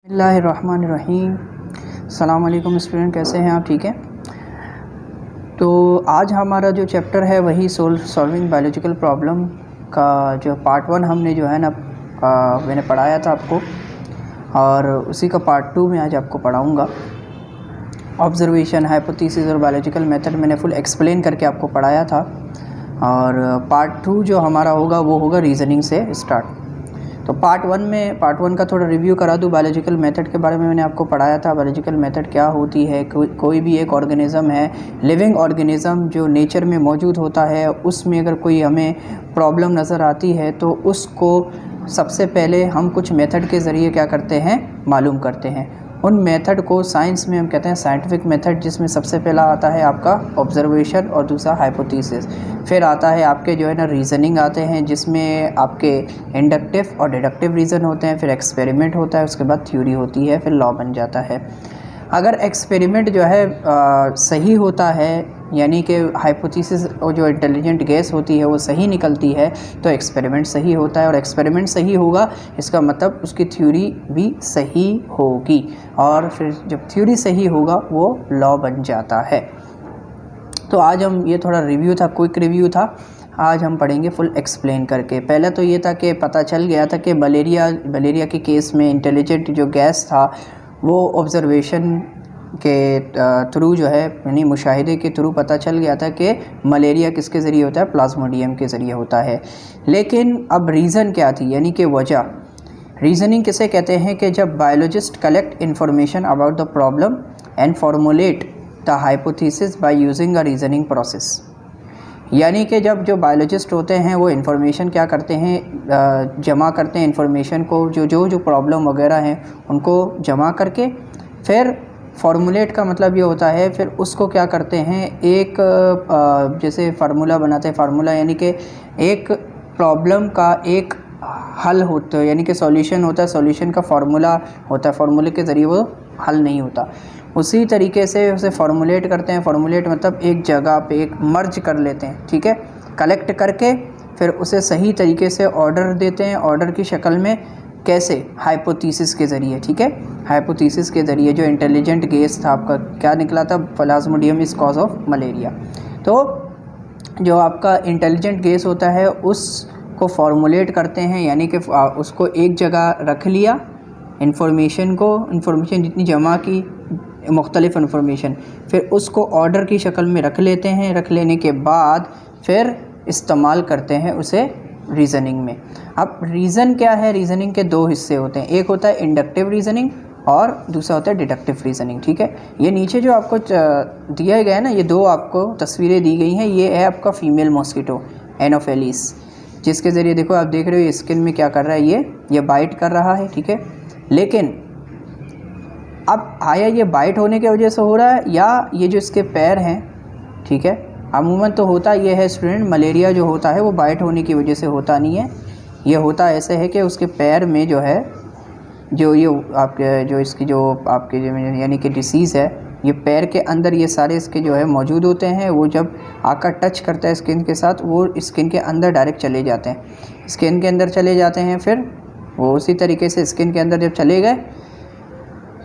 बिस्मिल्लाहिर्रहमानिर्रहीम। अस्सलाम वालेकुम स्टूडेंट, कैसे हैं आप? ठीक है। तो आज हमारा जो चैप्टर है वही सॉल्विंग बायोलॉजिकल प्रॉब्लम का जो पार्ट 1 हमने जो है ना मैंने पढ़ाया था आपको, और उसी का पार्ट 2 में आज आपको पढ़ाऊँगा। ऑब्जर्वेशन, हाइपोथेसिस और बायोलॉजिकल मेथड मैंने फुल एक्सप्लेन करके आपको पढ़ाया था, और पार्ट 2 जो हमारा होगा वो होगा रीज़निंग से स्टार्ट। तो पार्ट 1 का थोड़ा रिव्यू करा दूँ। बायोलॉजिकल मेथड के बारे में मैंने आपको पढ़ाया था। बायोलॉजिकल मेथड क्या होती है? कोई भी एक ऑर्गेनिज़म है, लिविंग ऑर्गेनिज़म जो नेचर में मौजूद होता है, उसमें अगर कोई हमें प्रॉब्लम नज़र आती है तो उसको सबसे पहले हम कुछ मेथड के ज़रिए क्या करते हैं, मालूम करते हैं। उन मेथड को साइंस में हम कहते हैं साइंटिफिक मेथड, जिसमें सबसे पहला आता है आपका ऑब्जर्वेशन और दूसरा हाइपोथेसिस। फिर आता है आपके जो है ना रीज़निंग आते हैं, जिसमें आपके इंडक्टिव और डिडक्टिव रीज़न होते हैं। फिर एक्सपेरिमेंट होता है, उसके बाद थ्योरी होती है, फिर लॉ बन जाता है। अगर एक्सपेरिमेंट जो है सही होता है, यानी कि हाइपोथेसिस और जो इंटेलिजेंट गैस होती है वो सही निकलती है, तो एक्सपेरिमेंट सही होता है। और एक्सपेरिमेंट सही होगा इसका मतलब उसकी थ्योरी भी सही होगी, और फिर जब थ्योरी सही होगा वो लॉ बन जाता है। तो आज हम ये थोड़ा रिव्यू था, क्विक रिव्यू था। आज हम पढ़ेंगे फुल एक्सप्लेन करके। पहले तो ये था कि पता चल गया था कि मलेरिया के केस में इंटेलिजेंट जो गैस था वो ऑब्जर्वेशन के थ्रू जो है, यानी मुशाहिदे के थ्रू पता चल गया था कि मलेरिया किसके ज़रिए होता है, प्लाज्मोडियम के ज़रिए होता है। लेकिन अब रीज़न क्या थी, यानी कि वजह। रीज़निंग किसे कहते हैं कि जब biologist collect information about the problem and formulate the hypothesis by using a reasoning process. यानी कि जब जो बायोलॉजिस्ट होते हैं वो इन्फॉर्मेशन क्या करते हैं, जमा करते हैं इन्फॉर्मेशन को, जो प्रॉब्लम वगैरह हैं उनको जमा करके फिर फॉर्मुलेट का मतलब ये होता है, फिर उसको क्या करते हैं, एक जैसे फार्मूला बनाते हैं। फार्मूला यानी कि एक प्रॉब्लम का एक हल होता है, यानी कि सॉल्यूशन होता है, सॉल्यूशन का फार्मूला होता है, फार्मूले के ज़रिए वो हल नहीं होता। उसी तरीके से उसे फार्मूलेट करते हैं। फार्मूलेट मतलब एक जगह पे एक मर्ज कर लेते हैं, ठीक है, कलेक्ट करके फिर उसे सही तरीके से ऑर्डर देते हैं। ऑर्डर की शक्ल में कैसे, हाइपोथेसिस के ज़रिए, ठीक है, हाइपोथेसिस के ज़रिए। जो इंटेलिजेंट गैस था आपका क्या निकला था, Plasmodium is cause of malaria. तो जो आपका इंटेलिजेंट गैस होता है उसको फॉर्मुलेट करते हैं, यानी कि उसको एक जगह रख लिया, इन्फॉर्मेशन जितनी जमा की, मुख्तलिफ इन्फॉर्मेशन, फिर उसको ऑर्डर की शक्ल में रख लेते हैं। रख लेने के बाद फिर इस्तेमाल करते हैं उसे रीज़निंग में। अब रीज़न क्या है, रीज़निंग के दो हिस्से होते हैं, एक होता है इंडक्टिव रीज़निंग और दूसरा होता है डिडक्टिव रीज़निंग, ठीक है। ये नीचे जो आपको दिया गया है ना, ये दो आपको तस्वीरें दी गई हैं, ये है आपका फीमेल मॉस्किटो एनोफेलिस, जिसके ज़रिए देखो आप देख रहे हो ये स्किन में क्या कर रहा है, ये बाइट कर रहा है, ठीक है। लेकिन अब आया ये बाइट होने की वजह से हो रहा है, या ये जो इसके पैर हैं, ठीक है, अमूमन तो होता ये है स्टूडेंट, मलेरिया जो होता है वो बाइट होने की वजह से होता नहीं है। ये होता ऐसे है कि उसके पैर में जो है, जो ये आपके जो इसकी जो आपके जो यानी कि डिसीज़ है, ये पैर के अंदर ये सारे इसके जो है मौजूद होते हैं। वो जब आकर टच करता है स्किन के साथ, वो स्किन के अंदर डायरेक्ट चले जाते हैं, स्किन के अंदर चले जाते हैं। फिर वो उसी तरीके से स्किन के अंदर जब चले गए,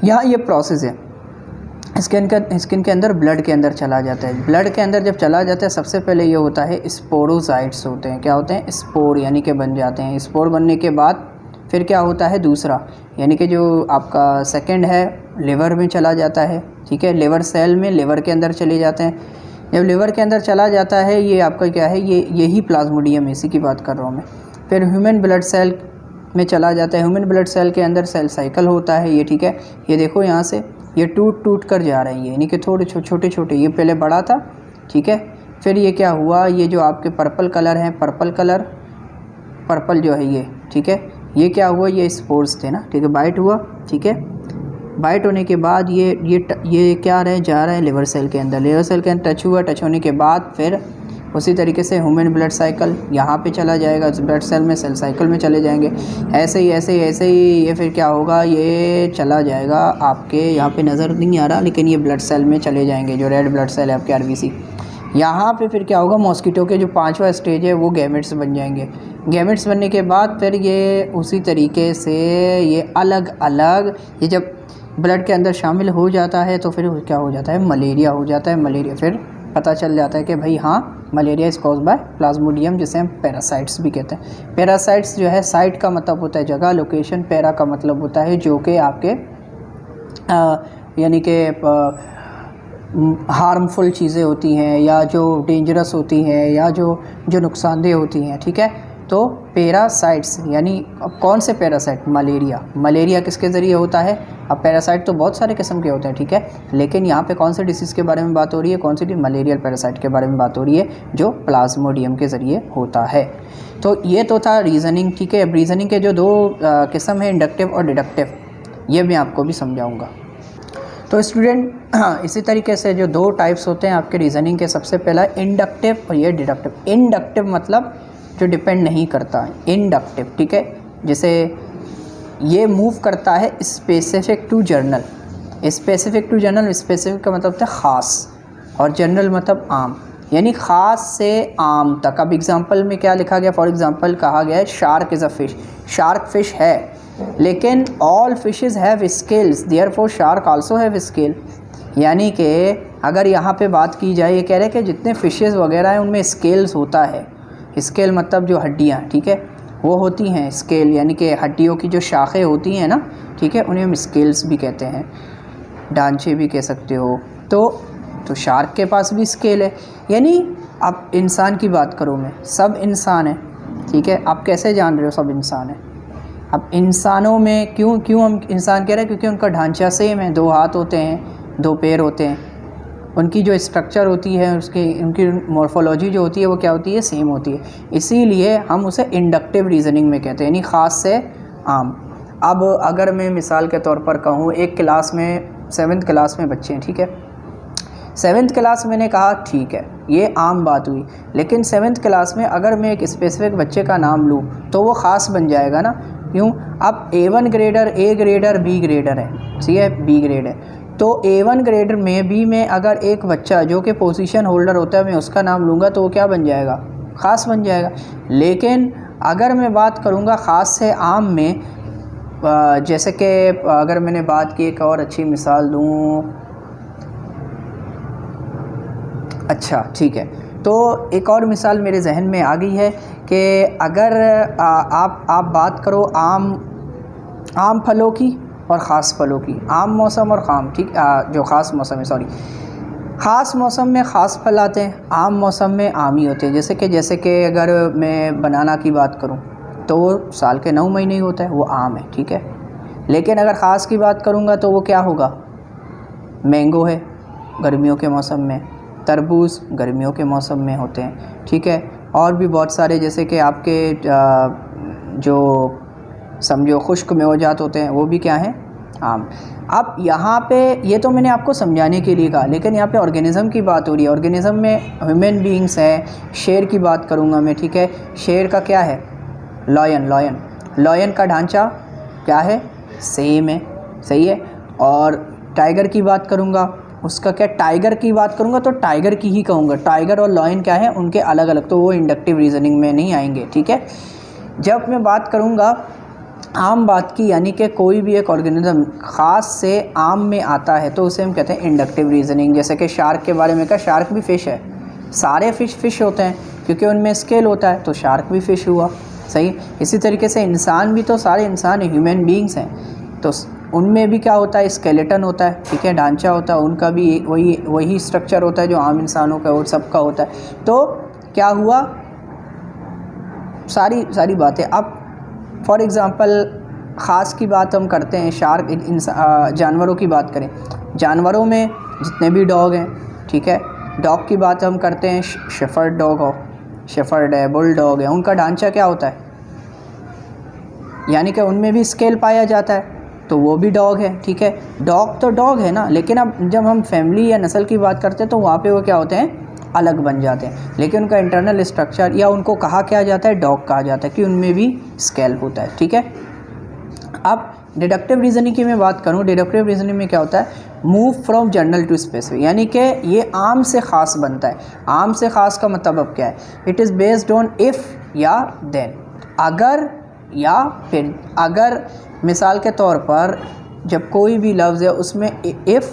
यहाँ ये प्रोसेस है, स्किन के अंदर ब्लड के अंदर चला जाता है। ब्लड के अंदर जब चला जाता है, सबसे पहले ये होता है स्पोरोसाइट्स होते हैं। क्या होते हैं? स्पोर, यानी कि बन जाते हैं। स्पोर बनने के बाद फिर क्या होता है, दूसरा यानी कि जो आपका सेकंड है लिवर में चला जाता है, ठीक है, लिवर सेल में, लिवर के अंदर चले जाते हैं। जब लिवर के अंदर चला जाता है, ये आपका क्या है, यही प्लाज्मोडियम, इसी की बात कर रहा हूँ मैं। फिर ह्यूमन ब्लड सेल में चला जाता है। ह्यूमन ब्लड सेल के अंदर सेल साइकिल होता है, ये ठीक है। ये देखो यहाँ से ये टूट कर जा रहे हैं, यानी कि थोड़े छोटे, ये पहले बड़ा था, ठीक है। फिर ये क्या हुआ, ये जो आपके पर्पल कलर है, पर्पल जो है ये, ठीक है, ये क्या हुआ, ये स्पोर्स थे ना, ठीक है, बाइट हुआ, ठीक है। बाइट होने के बाद ये क्या रहे, जा रहे हैं लिवर सेल के अंदर। लिवर सेल के अंदर टच हुआ, टच होने के बाद फिर उसी तरीके से ह्यूमन ब्लड साइकिल यहाँ पे चला जाएगा, ब्लड सेल में, सेल साइकिल में चले जाएंगे। ऐसे ही ये फिर क्या होगा, ये चला जाएगा आपके यहाँ पे नज़र नहीं आ रहा, लेकिन ये ब्लड सेल में चले जाएंगे, जो रेड ब्लड सेल है आपके आरबीसी। यहाँ पे फिर क्या होगा, मॉस्किटो के जो 5वां स्टेज है वो गैमेट्स बन जाएंगे। गैमेट्स बनने के बाद फिर ये उसी तरीके से ये अलग अलग, ये जब ब्लड के अंदर शामिल हो जाता है तो फिर क्या हो जाता है, मलेरिया हो जाता है। मलेरिया फिर पता चल जाता है कि भाई हाँ, malaria is cause by Plasmodium, जिसे हम पैरासाइट्स भी कहते हैं। पैरासाइट्स जो है, साइट का मतलब होता है जगह, लोकेशन, पैरा का मतलब होता है जो कि आपके यानी कि हार्मफुल चीज़ें होती हैं या जो डेंजरस होती हैं या जो नुकसानदेह होती हैं, ठीक है। तो पैरासाइट्स यानी अब कौन से पैरासाइट, मलेरिया किसके ज़रिए होता है। अब पैरासाइट तो बहुत सारे किस्म के होते हैं, ठीक है, लेकिन यहाँ पे कौन से डिसीज़ के बारे में बात हो रही है, कौन सी मलेरियल पैरासाइट के बारे में बात हो रही है, जो प्लाज्मोडियम के ज़रिए होता है। तो ये तो था रीज़निंग, ठीक है। अब रीज़निंग के जो 2 किस्म है, इंडक्टिव और डिडक्टिव, ये मैं आपको भी समझाऊँगा। तो स्टूडेंट इसी तरीके से जो 2 टाइप्स होते हैं आपके रीज़निंग के, सबसे पहला इंडक्टिव और ये डिडक्टिव। इंडक्टिव मतलब जो डिपेंड नहीं करता है, इंडक्टिव, ठीक है। जैसे ये मूव करता है specific to general. Specific to general, specific का मतलब होता है ख़ास और जनरल मतलब आम, यानी ख़ास से आम तक। अब एग्जांपल में क्या लिखा गया, फॉर एग्जांपल कहा गया है shark is a fish. Shark fish है, लेकिन all fishes have scales, therefore shark also have scale. यानी कि अगर यहाँ पे बात की जाए, ये कह रहे हैं कि जितने फिशेस वगैरह हैं उनमें स्केल्स होता है। स्केल मतलब जो हड्डियाँ, ठीक है, वो होती हैं स्केल, यानी कि हड्डियों की जो शाखें होती हैं ना, ठीक है, उन्हें हम स्केल्स भी कहते हैं, ढांचे भी कह सकते हो। तो शार्क के पास भी स्केल है। यानी अब इंसान की बात करूँ मैं, सब इंसान है, ठीक है। आप कैसे जान रहे हो सब इंसान है? अब इंसानों में क्यों हम इंसान कह रहे हैं, क्योंकि उनका ढांचा सेम है, 2 हाथ होते हैं, 2 पैर होते हैं, उनकी जो स्ट्रक्चर होती है, उनकी मॉर्फोलॉजी जो होती है वो क्या होती है, सेम होती है। इसीलिए हम उसे इंडक्टिव रीज़निंग में कहते हैं, यानी ख़ास से आम। अब अगर मैं मिसाल के तौर पर कहूँ, एक क्लास में 7th क्लास में बच्चे हैं, ठीक है। 7th क्लास मैंने कहा ठीक है, ये आम बात हुई, लेकिन 7th क्लास में अगर मैं एक स्पेसिफिक बच्चे का नाम लूँ तो वो ख़ास बन जाएगा ना। क्यों? अब A1 grader, A grader, B grader है, ठीक है, B ग्रेड है। तो A1 ग्रेडर में भी मैं अगर एक बच्चा जो कि पोजीशन होल्डर होता है मैं उसका नाम लूँगा तो वो क्या बन जाएगा, ख़ास बन जाएगा। लेकिन अगर मैं बात करूँगा ख़ास से आम में, जैसे कि अगर मैंने बात की, एक और अच्छी मिसाल दूँ, अच्छा ठीक है, तो एक और मिसाल मेरे जहन में आ गई है कि अगर आप बात करो आम फलों की और ख़ास फलों की, आम मौसम और खाम, ठीक, जो ख़ास मौसम है, सॉरी, ख़ास मौसम में ख़ास फल आते हैं, आम मौसम में आम ही होते हैं। जैसे कि अगर मैं बनाना की बात करूं तो वो साल के 9 महीने ही होता है, वो आम है, ठीक है। लेकिन अगर ख़ास की बात करूंगा तो वो क्या होगा, मैंगो है गर्मियों के मौसम में, तरबूज गर्मियों के मौसम में होते हैं, ठीक है। और भी बहुत सारे, जैसे कि आपके जो समझो खुश्क मेवजात होते हैं वो भी क्या हैं, आम। अब यहाँ पे ये तो मैंने आपको समझाने के लिए कहा, लेकिन यहाँ पे ऑर्गेनिज़म की बात हो रही है। ऑर्गेनिज़म में ह्यूमन बीइंग्स हैं। शेर की बात करूँगा मैं, ठीक है। शेर का क्या है, लॉयन का ढांचा क्या है, सेम है, सही है। और टाइगर की बात करूँगा, उसका क्या, टाइगर की बात करूँगा तो टाइगर की ही कहूँगा। टाइगर और लॉयन क्या है, उनके अलग अलग, तो वो इंडक्टिव रीज़निंग में नहीं आएंगे, ठीक है। जब मैं बात करूँगा आम बात की, यानी कि कोई भी एक ऑर्गेनिज्म ख़ास से आम में आता है तो उसे हम कहते हैं इंडक्टिव रीज़निंग। जैसे कि शार्क के बारे में कहा, शार्क भी फ़िश है, सारे फ़िश होते हैं क्योंकि उनमें स्केल होता है, तो शार्क भी फ़िश हुआ, सही। इसी तरीके से इंसान भी, तो सारे इंसान ह्यूमन बीइंग्स हैं, तो उनमें भी क्या होता है, स्केलेटन होता है, ठीक है, ढांचा होता है, उनका भी वही स्ट्रक्चर होता है जो आम इंसानों का और सबका होता है। तो क्या हुआ, सारी बातें। अब फॉर एग्ज़ाम्पल ख़ास की बात हम करते हैं, शार्क, जानवरों की बात करें, जानवरों में जितने भी डॉग हैं, ठीक है, डॉग की बात हम करते हैं, शेफर्ड डॉग हो, शेफर्ड है, बुल डॉग है, उनका ढांचा क्या होता है, यानी कि उनमें भी स्केल पाया जाता है, तो वो भी डॉग है, ठीक है। डॉग तो डॉग है ना, लेकिन अब जब हम फैमिली या नस्ल की बात करते हैं तो वहाँ पे वो क्या होते हैं, अलग बन जाते हैं, लेकिन उनका इंटरनल स्ट्रक्चर या उनको कहा क्या जाता है, डॉग कहा जाता है, कि उनमें भी स्केल होता है, ठीक है। अब डिडक्टिव रीजनिंग की मैं बात करूँ, डिडक्टिव रीजनिंग में क्या होता है, move from general to specific, यानी कि ये आम से ख़ास बनता है। आम से ख़ास का मतलब अब क्या है, it is based on if या देन, अगर या फिर। अगर मिसाल के तौर पर जब कोई भी लफ्ज़ है उसमें इफ़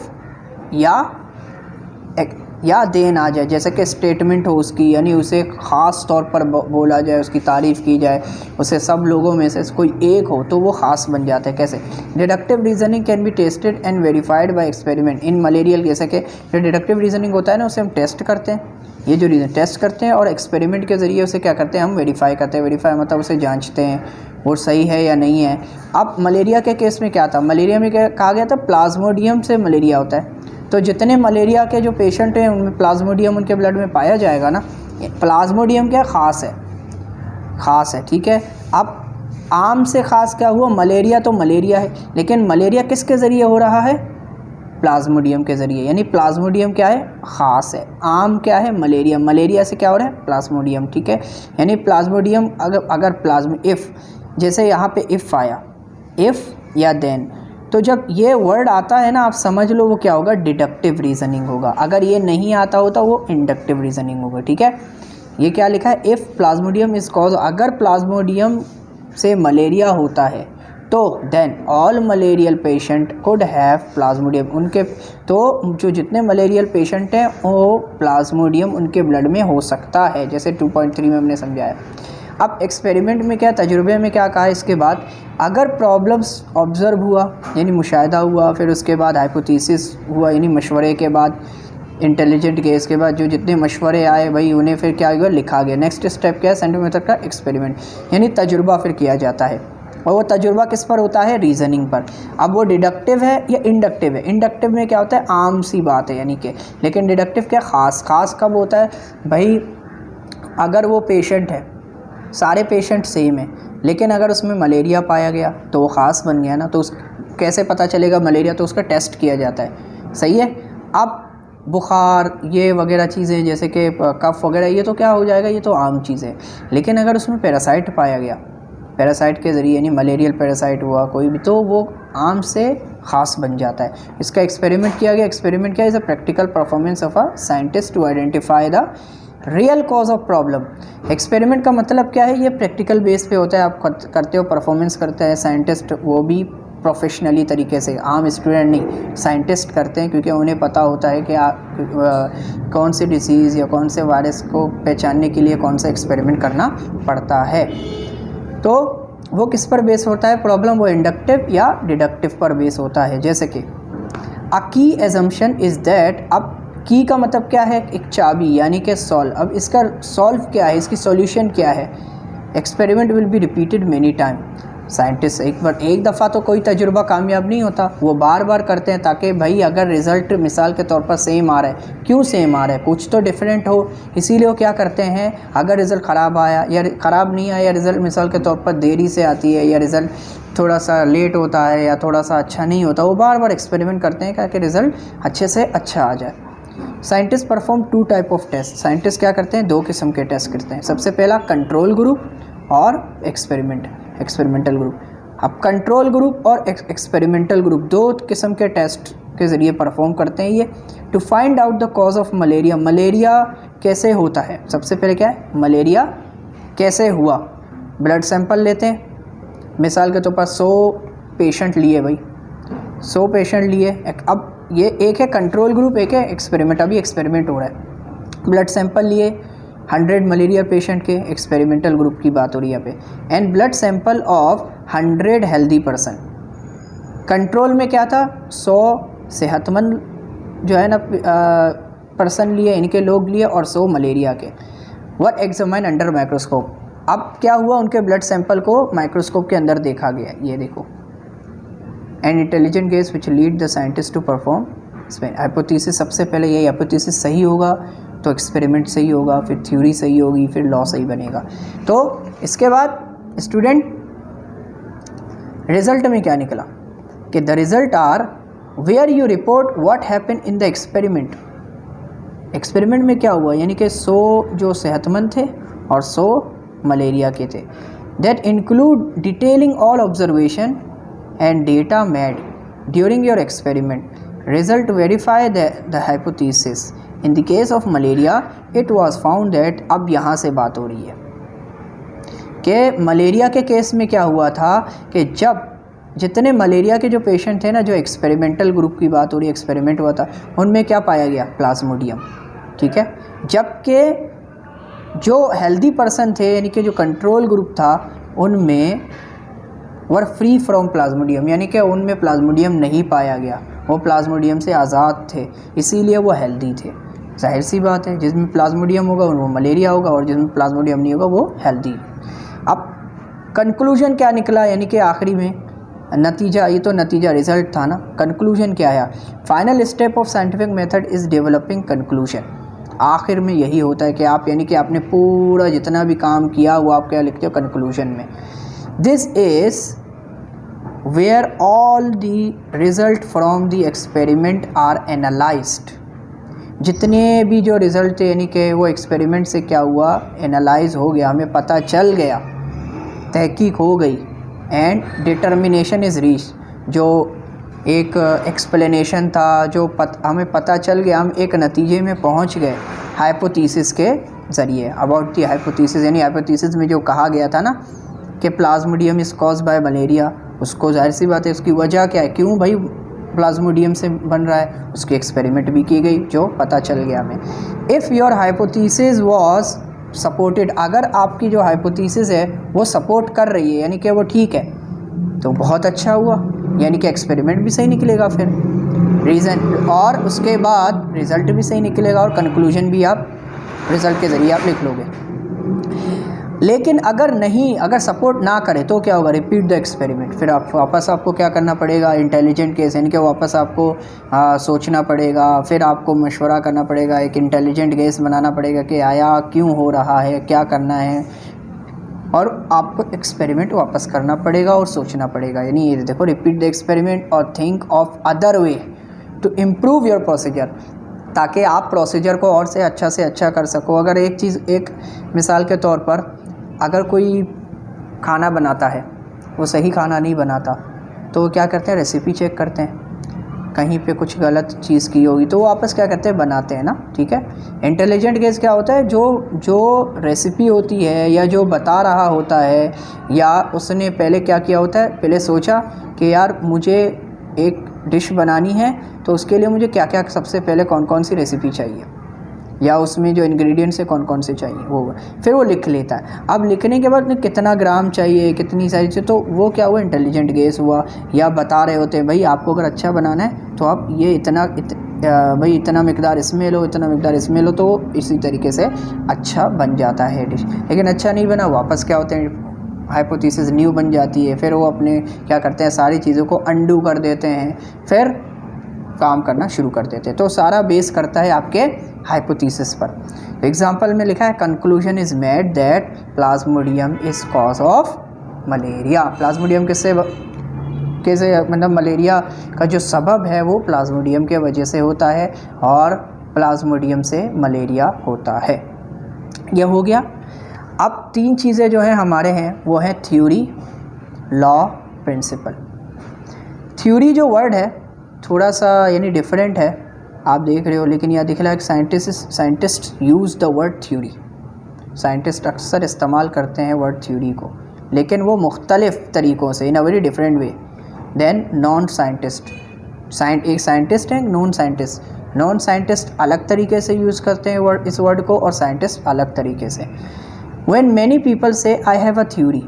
या देन आ जाए, जैसे कि स्टेटमेंट हो उसकी, यानी उसे ख़ास तौर पर बोला जाए, उसकी तारीफ़ की जाए, उसे सब लोगों में से कोई एक हो तो वो ख़ास बन जाता है। कैसे, deductive reasoning can be tested and verified bye experiment in malarial. जैसे कि जो डिडक्टिव रीजनिंग होता है ना, उसे हम टेस्ट करते हैं, ये जो रीज़न टेस्ट करते हैं, और एक्सपेरिमेंट के ज़रिए उसे क्या करते हैं, हम वेरीफाई करते हैं। वेरीफाई मतलब उसे जाँचते हैं वो सही है या नहीं है। अब मलेरिया के केस में क्या था, मलेरिया में क्या कहा गया था, प्लाज्मोडियम से मलेरिया होता है। तो जितने मलेरिया के जो पेशेंट हैं उनमें प्लाज्मोडियम उनके ब्लड में पाया जाएगा ना। प्लाज्मोडियम क्या ख़ास है, ठीक है। अब आम से ख़ास क्या हुआ, मलेरिया तो मलेरिया है, लेकिन मलेरिया किसके ज़रिए हो रहा है, प्लाज्मोडियम के ज़रिए, यानी प्लाज्मोडियम क्या है, ख़ास है। आम क्या है, मलेरिया, मलेरिया से क्या हो रहा है, प्लाज्मोडियम, ठीक है। यानी प्लाज्मोडियम अगर प्लाज्म इफ़, जैसे यहाँ पे इफ़ आया, इफ़ या देन, तो जब ये वर्ड आता है ना, आप समझ लो वो क्या होगा, डिडक्टिव रीजनिंग होगा। अगर ये नहीं आता होता वो इंडक्टिव रीजनिंग होगा, ठीक है। ये क्या लिखा है, इफ़ प्लाज्मोडियम इज़ कॉज, अगर प्लाज्मोडियम से मलेरिया होता है तो then all malarial patient could have plasmodium, उनके तो जो जितने मलेरियल पेशेंट हैं वो प्लाज्मोडियम उनके ब्लड में हो सकता है, जैसे 2.3 में हमने समझाया। अब एक्सपेरिमेंट में क्या, तजुर्बे में क्या कहा, इसके बाद अगर प्रॉब्लम्स ऑब्ज़र्व हुआ यानी मुशाहिदा हुआ, फिर उसके बाद हाइपोथेसिस हुआ यानी मशवरे के बाद, इंटेलिजेंट केस के बाद जो जितने मशवरे आए भाई उन्हें फिर क्या हुआ, लिखा गया। नेक्स्ट स्टेप क्या है, साइंटिफिक मेथड का एक्सपेरिमेंट, यानी तजुर्बा फिर किया जाता है। और वो तजुर्बा किस पर होता है, रीज़निंग पर। अब वो डिडक्टिव है या इंडक्टिव है, इंडक्टिव में क्या होता है, आम सी बात है यानी कि, लेकिन डिडक्टिव क्या, ख़ास कब होता है भाई, अगर वो पेशेंट है, सारे पेशेंट सेम है, लेकिन अगर उसमें मलेरिया पाया गया तो वो ख़ास बन गया ना, तो उस कैसे पता चलेगा मलेरिया, तो उसका टेस्ट किया जाता है, सही है। अब बुखार ये वगैरह चीज़ें जैसे कि कफ वगैरह, ये तो क्या हो जाएगा, ये तो आम चीज़ें, लेकिन अगर उसमें पैरासाइट पाया गया, पैरासाइट के ज़रिए यानी मलेरियल पैरासाइट हुआ कोई भी, तो वो आम से ख़ास बन जाता है। इसका एक्सपेरिमेंट किया गया। एक्सपेरिमेंट क्या, is a practical performance of a scientist to identify the real cause of problem. Experiment का मतलब क्या है, ये प्रैक्टिकल बेस पे होता है, आप करते हो, परफॉर्मेंस करते हैं साइंटिस्ट, वो भी प्रोफेशनली तरीके से, आम स्टूडेंट नहीं, साइंटिस्ट करते हैं, क्योंकि उन्हें पता होता है कि कौन सी डिसीज़ या कौन से वायरस को पहचानने के लिए कौन सा एक्सपेरिमेंट करना पड़ता है। तो वो किस पर बेस होता है प्रॉब्लम, वो इंडक्टिव या डिडक्टिव पर बेस होता है। जैसे कि अ की एजम्पशन इज़ दैट, अब की का मतलब क्या है, एक चाबी यानी कि सॉल्व। अब इसका सॉल्व क्या है, इसकी सॉल्यूशन क्या है, experiment will be repeated many time. Scientist एक दफ़ा तो कोई तजुर्बा कामयाब नहीं होता, वो बार बार करते हैं, ताकि भाई अगर रिज़ल्ट मिसाल के तौर पर सेम आ रहा है, क्यों सेम आ रहा है, कुछ तो डिफरेंट हो, इसीलिए वो क्या करते हैं, अगर रिज़ल्ट ख़राब आया या ख़राब नहीं आया, रिज़ल्ट मिसाल के तौर पर देरी से आती है या रिज़ल्ट थोड़ा सा लेट होता है या थोड़ा सा अच्छा नहीं होता, वो बार बार एक्सपेरिमेंट करते हैं ताकि रिज़ल्ट अच्छे से अच्छा आ जाए। Scientist perform 2 type of test, scientist क्या करते हैं, 2 किस्म के टेस्ट करते हैं। सबसे पहला कंट्रोल ग्रुप और एक्सपेरिमेंटल ग्रुप। अब कंट्रोल ग्रुप और एक्सपेरिमेंटल ग्रुप 2 किस्म के टेस्ट के ज़रिए परफॉर्म करते हैं ये, to find out the cause of malaria. Malaria कैसे होता है, सबसे पहले क्या है, मलेरिया कैसे हुआ, ब्लड सैंपल लेते हैं, मिसाल के तौर पर 100 पेशेंट लिए भाई, 100 पेशेंट लिए। अब ये एक है कंट्रोल ग्रुप, एक है एक्सपेरिमेंट, अभी एक्सपेरिमेंट हो रहा है। ब्लड सैंपल लिए 100 मलेरिया पेशेंट के, एक्सपेरिमेंटल ग्रुप की बात हो रही है यहाँ पे, and blood sample of 100 healthy person. Control में क्या था, 100 सेहतमंद जो है ना पर्सन लिए, इनके लोग लिए, और 100 मलेरिया के, वर एग्जामिन अंडर माइक्रोस्कोप। अब क्या हुआ, उनके ब्लड सैंपल को माइक्रोस्कोप के अंदर देखा गया, ये देखो, and intelligent guess which lead the scientist to perform hypothesis. सबसे पहले यही हाइपोथेसिस सही होगा तो एक्सपेरिमेंट सही होगा, फिर थ्योरी सही होगी, फिर लॉ सही बनेगा। तो इसके बाद स्टूडेंट रिजल्ट में क्या निकला कि the result are where you report what happen in the experiment. Experiment में क्या हुआ, यानी कि 100 जो सेहतमंद थे और 100 मलेरिया के थे। That include detailing all observation and data made during your experiment result verify the hypothesis. In the case of malaria, it was found that, अब यहाँ से बात हो रही है कि मलेरिया के केस में क्या हुआ था कि जब जितने मलेरिया के जो पेशेंट थे ना, जो एक्सपेरिमेंटल ग्रुप की बात हो रही है, एक्सपेरिमेंट हुआ था, उनमें क्या पाया गया? प्लाज्मोडियम, ठीक है। जबकि जो हेल्दी पर्सन थे, यानी कि जो कंट्रोल ग्रुप था, उनमें वर फ्री फ्रॉम प्लाज्मोडियम, यानी कि उनमें प्लाज्मोडियम नहीं पाया गया, वो प्लाज्मोडियम से आज़ाद थे, इसीलिए वो हेल्दी थे। जाहिर सी बात है, जिसमें प्लाज्मोडियम होगा वो मलेरिया होगा, और जिसमें प्लाज्मोडियम नहीं होगा वो हेल्दी। अब कंक्लूजन क्या निकला, यानी कि आखिरी में नतीजा, ये तो नतीजा रिज़ल्ट था ना, कंक्लूजन क्या है? Final step of scientific method is developing conclusion. आखिर में यही होता है कि आप, यानी कि आपने पूरा जितना भी काम किया वो आप क्या लिखते हो? कंक्लूजन में। This is where all the result from the experiment are analysed. जितने भी जो रिज़ल्ट थे, यानी कि वो एक्सपेरिमेंट से क्या हुआ? एनालाइज हो गया, हमें पता चल गया, तहकीक हो गई, एंड डिटर्मिनेशन इज़ रीच, जो एक एक्सप्लेनेशन था, जो हमें पता चल गया, हम एक नतीजे में पहुंच गए हाइपोथेसिस के ज़रिए। अबाउट दी हाइपोथेसिस, यानी हाइपोथेसिस में जो कहा गया था ना कि Plasmodium is caused by malaria, उसको जाहिर सी बात है उसकी वजह क्या है, क्यों भाई प्लाज्मोडियम से बन रहा है, उसकी एक्सपेरिमेंट भी की गई, जो पता चल गया हमें। If your hypothesis was supported, अगर आपकी जो हाइपोथेसिस है वो सपोर्ट कर रही है, यानी कि वो ठीक है, तो बहुत अच्छा हुआ, यानी कि एक्सपेरिमेंट भी सही निकलेगा, फिर रीज़न, और उसके बाद रिज़ल्ट भी सही निकलेगा, और कंक्लूजन भी आप रिज़ल्ट के ज़रिए आप लिख लोगे। लेकिन अगर नहीं, अगर सपोर्ट ना करे तो क्या होगा? रिपीट द एक्सपेरिमेंट, फिर आप वापस आपको क्या करना पड़ेगा? इंटेलिजेंट केस, यानी कि वापस आपको सोचना पड़ेगा, फिर आपको मशवरा करना पड़ेगा, एक इंटेलिजेंट केस बनाना पड़ेगा कि आया क्यों हो रहा है, क्या करना है, और आपको एक्सपेरिमेंट वापस करना पड़ेगा और सोचना पड़ेगा। यानी ये देखो, रिपीट द एक्सपेरिमेंट और think of other way to improve your procedure, ताकि आप प्रोसीजर को और से अच्छा कर सको। अगर एक चीज़, एक मिसाल के तौर पर, अगर कोई खाना बनाता है, वो सही खाना नहीं बनाता, तो वो क्या करते हैं? रेसिपी चेक करते हैं, कहीं पे कुछ गलत चीज़ की होगी तो वो वापस क्या करते हैं? बनाते हैं ना, ठीक है। इंटेलिजेंट केस क्या होता है? जो रेसिपी होती है या जो बता रहा होता है, या उसने पहले क्या किया होता है? पहले सोचा कि यार मुझे एक डिश बनानी है, तो उसके लिए मुझे क्या क्या, सबसे पहले कौन कौन सी रेसिपी चाहिए, या उसमें जो इंग्रेडिएंट्स है कौन कौन से चाहिए, वो फिर वो लिख लेता है। अब लिखने के बाद कितना ग्राम चाहिए, कितनी सारी चीज़, तो वो क्या हुआ? इंटेलिजेंट गेस हुआ। या बता रहे होते हैं भाई आपको अगर अच्छा बनाना है तो आप ये भाई इतना मिकदार इसमें लो, इतना मिकदार इसमें लो, तो इसी तरीके से अच्छा बन जाता है डिश। लेकिन अच्छा नहीं बना, वापस क्या होते हैं? हाइपोथेसिस न्यू बन जाती है, फिर वो अपने क्या करते हैं? सारी चीज़ों को अंडू कर देते हैं, फिर काम करना शुरू कर देते हैं। तो सारा बेस करता है आपके हाइपोथेसिस पर। एग्जाम्पल में लिखा है conclusion is made that Plasmodium is cause of malaria. Plasmodium कैसे मतलब मलेरिया का जो सबब है वो प्लाज्मोडियम के वजह से होता है, और प्लाज्मोडियम से मलेरिया होता है। यह हो गया। अब तीन चीज़ें जो हैं हमारे हैं वो हैं थ्योरी, लॉ, प्रिंसिपल। थ्योरी जो वर्ड है थोड़ा सा यानी डिफरेंट है, आप देख रहे हो, लेकिन यहाँ दिख रहा है कि scientist use the word theory. Scientist अक्सर इस्तेमाल करते हैं वर्ड थ्योरी को, लेकिन वो मुख्तलिफ़ तरीक़ों से, in a very different way than non scientist. एक साइंटिस्ट है, नॉन साइंटिस्ट। नॉन साइंटिस्ट अलग तरीके से यूज़ करते हैं इस वर्ड को, और साइंटिस्ट अलग तरीके से। व्हेन मैनी पीपल से आई हैव अ थ्योरी,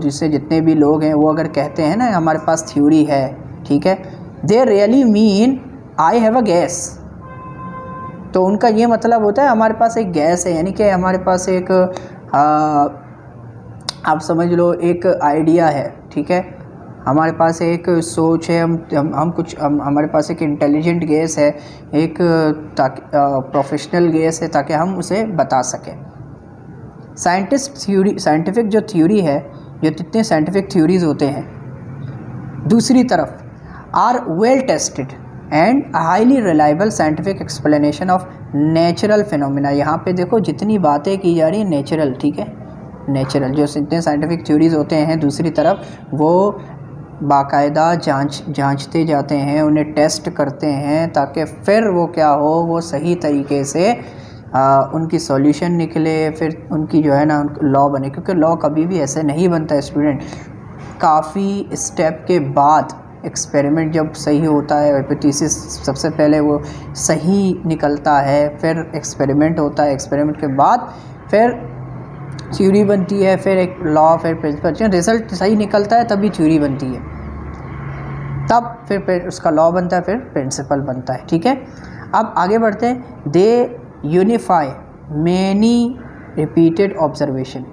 जिससे जितने भी लोग हैं वो अगर कहते हैं ना हमारे पास थ्योरी है, ठीक है, they really mean I have a gas. तो उनका ये मतलब होता है हमारे पास एक गैस है, यानी कि हमारे पास एक आप समझ लो एक आइडिया है, ठीक है, हमारे पास एक सोच है, हमारे पास एक इंटेलिजेंट गैस है, एक प्रोफेशनल गैस है, ताकि हम उसे बता सकें। साइंटिफिक जो थ्योरी है, जो जितने साइंटिफिक थ्योरीज होते हैं, दूसरी तरफ are well tested and highly reliable scientific explanation of natural phenomena. यहाँ पे देखो जितनी बातें की जा रही है नेचुरल, ठीक है, नेचुरल जो जितने साइंटिफिक थ्योरीज होते हैं, दूसरी तरफ वो बाकायदा जांचते जाते हैं, उन्हें टेस्ट करते हैं ताकि फिर वो क्या हो, वो सही तरीके से उनकी सॉल्यूशन निकले, फिर उनकी जो है ना लॉ बने। क्योंकि लॉ कभी भी ऐसे नहीं बनता है स्टूडेंट, काफ़ी स्टेप के बाद एक्सपेरिमेंट जब सही होता है, हाइपोथेसिस सबसे पहले वो सही निकलता है, फिर एक्सपेरिमेंट होता है, एक्सपेरिमेंट के बाद फिर थ्योरी बनती है, फिर एक लॉ, फिर प्रिंसिपल। रिज़ल्ट सही निकलता है तभी थ्योरी बनती है, तब फिर उसका लॉ बनता है, फिर प्रिंसिपल बनता है। ठीक है, अब आगे बढ़ते हैं। They unify many repeated observation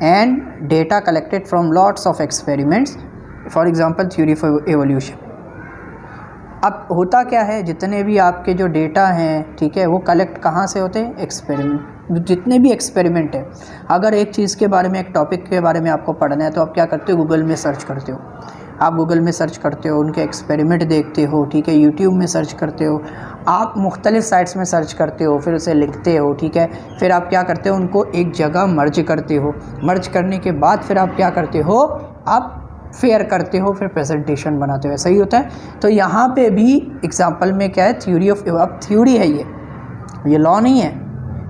and data collected from lots of experiments, for example theory for evolution. अब होता क्या है, जितने भी आपके जो डेटा हैं, ठीक है, वो कलेक्ट कहाँ से होते हैं, एक्सपेरिमेंट। जितने भी एक्सपेरिमेंट है, अगर एक चीज़ के बारे में, एक टॉपिक के बारे में आपको पढ़ना है तो आप क्या करते हो, गूगल में सर्च करते हो। आप गूगल में सर्च करते हो, उनके एक्सपेरिमेंट देखते हो, ठीक है, यूट्यूब में सर्च करते हो, आप मुख्तलिफ़ साइट्स में सर्च करते हो, फिर उसे लिखते हो, ठीक है, फिर आप क्या करते हो, उनको एक जगह मर्ज करते हो। मर्ज करने के बाद फिर आप क्या करते हो, आप फेयर करते हो, फिर प्रेजेंटेशन बनाते हो। सही होता है। तो यहाँ पे भी एग्जांपल में क्या है, थ्योरी ऑफ, अब थ्योरी है ये लॉ नहीं है।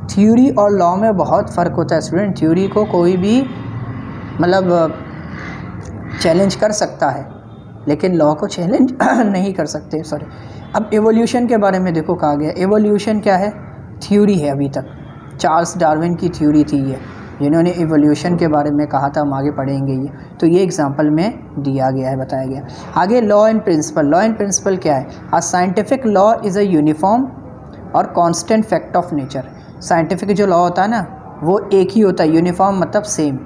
थ्योरी और लॉ में बहुत फ़र्क होता है स्टूडेंट। थ्योरी को कोई भी मतलब चैलेंज कर सकता है, लेकिन लॉ को चैलेंज नहीं कर सकते। सॉरी। अब एवोल्यूशन के बारे में देखो कहा गया, एवोल्यूशन क्या है, थ्योरी है अभी तक। चार्ल्स डार्विन की थ्योरी थी ये, जिन्होंने एवोल्यूशन के बारे में कहा था, हम आगे पढ़ेंगे ये। तो ये एग्जांपल में दिया गया है, बताया गया। आगे law and principle. Law and principle क्या है, a scientific law is a uniform or constant fact of nature. Scientific जो लॉ होता है ना, वो एक ही होता है, यूनिफॉर्म मतलब सेम,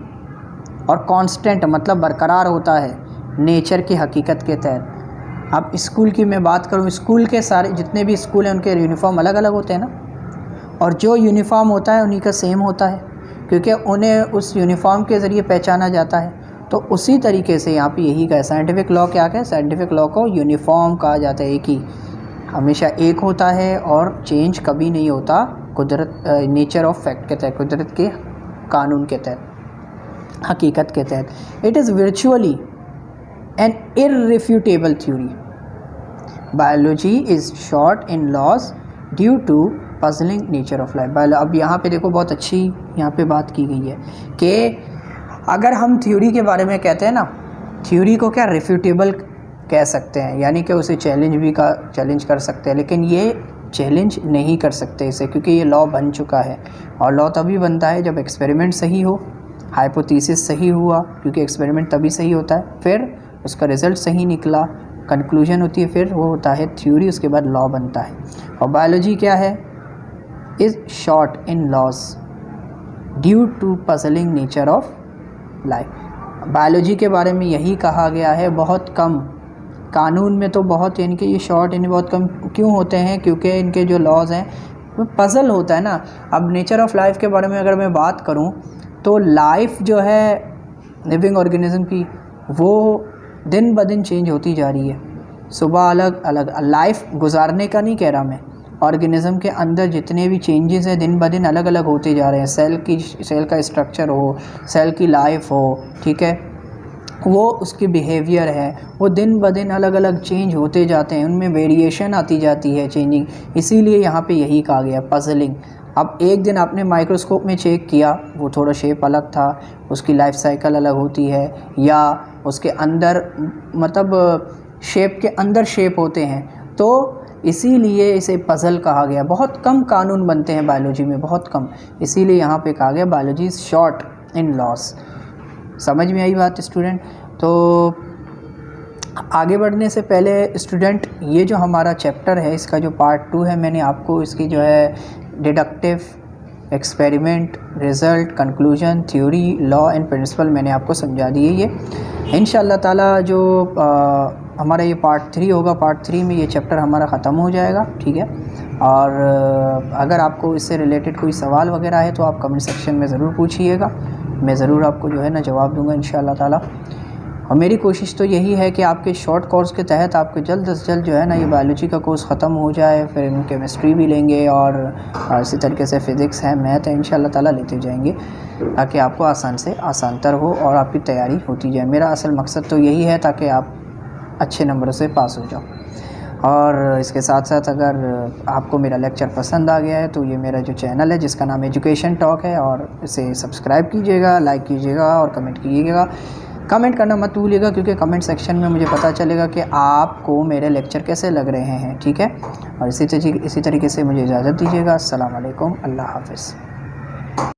और कांस्टेंट मतलब बरकरार होता है नेचर की हकीकत के तहत। अब स्कूल की मैं बात करूँ, स्कूल के सारे जितने भी स्कूल हैं उनके यूनिफॉर्म अलग अलग होते हैं ना, और जो यूनिफॉर्म होता है उन्हीं का सेम होता है, क्योंकि उन्हें उस यूनिफॉर्म के ज़रिए पहचाना जाता है। तो उसी तरीके से यहाँ पे यही का है, साइंटिफिक लॉ क्या है, साइंटिफिक लॉ को यूनिफॉर्म कहा जाता है, एक ही, हमेशा एक होता है और चेंज कभी नहीं होता, कुदरत नेचर ऑफ फैक्ट के तहत, कुदरत के कानून के तहत, हकीकत के तहत। It is virtually an irrefutable theory. Biology is short in laws due to puzzling nature of life. अब यहाँ पे देखो, बहुत अच्छी यहाँ पे बात की गई है कि अगर हम थ्योरी के बारे में कहते हैं ना, थ्योरी को क्या रिफ्यूटेबल कह सकते हैं, यानी कि उसे चैलेंज कर सकते हैं, लेकिन ये चैलेंज नहीं कर सकते इसे, क्योंकि ये लॉ बन चुका है। और लॉ तभी बनता है जब एक्सपेरिमेंट सही हो, हाइपोथेसिस सही हुआ, क्योंकि एक्सपेरिमेंट तभी सही होता है, फिर उसका रिज़ल्ट सही निकला, कंक्लूजन होती है, फिर वो होता है थ्योरी, उसके बाद लॉ बनता है। और बायोलॉजी क्या है, is short in laws due to puzzling nature of life. Biology के बारे में यही कहा गया है, बहुत कम, कानून में तो बहुत, यानी कि ये शॉर्ट यानी बहुत कम क्यों होते हैं, क्योंकि इनके जो लॉज हैं वो पज़ल होता है ना। अब नेचर ऑफ लाइफ के बारे में अगर मैं बात करूं, तो लाइफ जो है लिविंग ऑर्गेनिज्म की, वो दिन ब दिन चेंज होती जा रही है। सुबह अलग अलग, लाइफ गुजारने का नहीं कह रहा मैं, ऑर्गेनिज्म के अंदर जितने भी चेंजेस हैं दिन ब दिन अलग अलग होते जा रहे हैं। सेल का स्ट्रक्चर हो, सेल की लाइफ हो, ठीक है, वो उसकी बिहेवियर है, वो दिन ब दिन अलग अलग चेंज होते जाते हैं, उनमें वेरिएशन आती जाती है, चेंजिंग। इसीलिए यहाँ पे यही कहा गया, पजलिंग। अब एक दिन आपने माइक्रोस्कोप में चेक किया, वो थोड़ा शेप अलग था, उसकी लाइफ साइकिल अलग होती है, या उसके अंदर मतलब शेप के अंदर शेप होते हैं, तो इसीलिए इसे पज़ल कहा गया। बहुत कम कानून बनते हैं बायोलॉजी में, बहुत कम, इसीलिए यहाँ पे कहा गया biology is short in loss. समझ में आई बात स्टूडेंट? तो आगे बढ़ने से पहले स्टूडेंट, ये जो हमारा चैप्टर है, इसका जो पार्ट 2 है, मैंने आपको इसकी जो है deductive, experiment, result, conclusion, theory, law and principle मैंने आपको समझा दिए। ये इंशाअल्लाह ताला जो हमारा ये पार्ट 3 होगा, पार्ट 3 में ये चैप्टर हमारा ख़त्म हो जाएगा, ठीक है। और अगर आपको इससे रिलेटेड कोई सवाल वगैरह है तो आप कमेंट सेक्शन में ज़रूर पूछिएगा, मैं ज़रूर आपको जो है ना जवाब दूंगा इंशाअल्लाह ताला। और मेरी कोशिश तो यही है कि आपके शॉर्ट कोर्स के तहत आपको जल्द से जल्द जो है ना ये बायोलॉजी का कोर्स ख़त्म हो जाए, फिर हम केमिस्ट्री भी लेंगे और इसी तरीके से फ़िज़िक्स है, मैथ है, इंशाल्लाह ताला लेते जाएंगे ताकि आपको आसान से आसानतर हो और आपकी तैयारी होती जाए। मेरा असल मकसद तो यही है ताकि आप अच्छे नंबर से पास हो जाओ। और इसके साथ साथ अगर आपको मेरा लेक्चर पसंद आ गया है तो ये मेरा जो चैनल है जिसका नाम एजुकेशन टॉक है, और इसे सब्सक्राइब कीजिएगा, लाइक कीजिएगा और कमेंट कीजिएगा। कमेंट करना मत भूलिएगा क्योंकि कमेंट सेक्शन में मुझे पता चलेगा कि आपको मेरे लेक्चर कैसे लग रहे हैं, ठीक है। और इसी तरीके से मुझे इजाज़त दीजिएगा। अस्सलाम वालेकुम, अल्लाह हाफ़िज़।